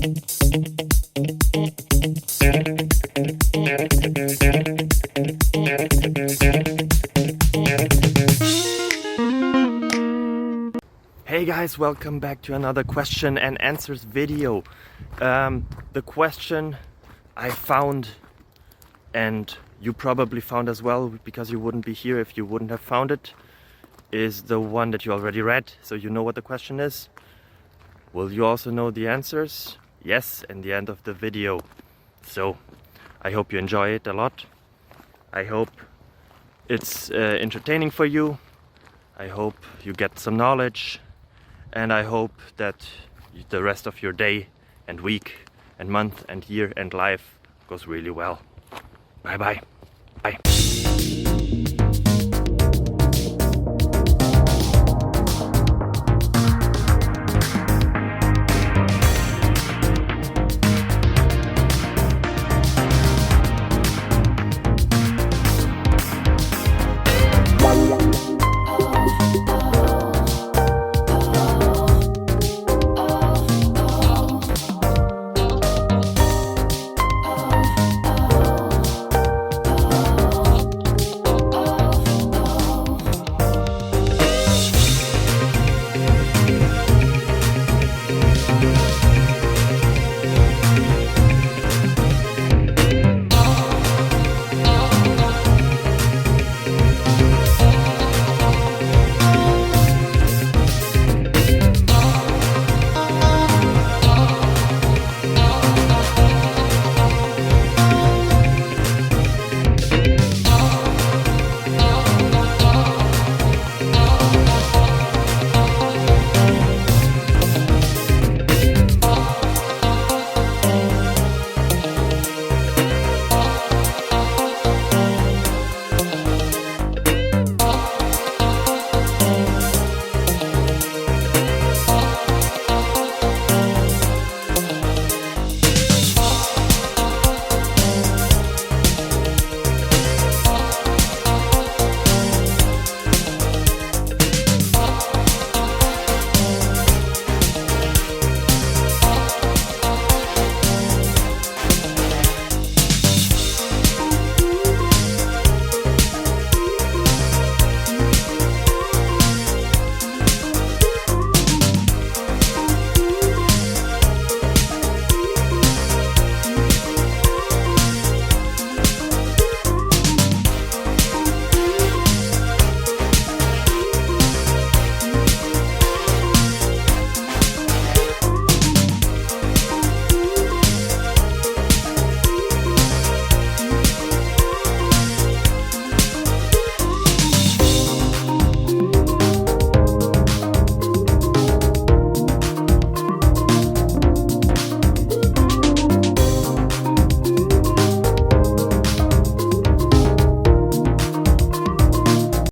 Hey guys, welcome back to another question and answers video. The question I found, and you probably found as well because you wouldn't be here if you wouldn't have found it, is the one that you already read, so you know what the question is. Will you also know the answers? Yes, in the end of the video. So I hope you enjoy it a lot. I hope it's entertaining for you. I hope you get some knowledge. And I hope that the rest of your day and week and month and year and life goes really well. Bye bye. Bye.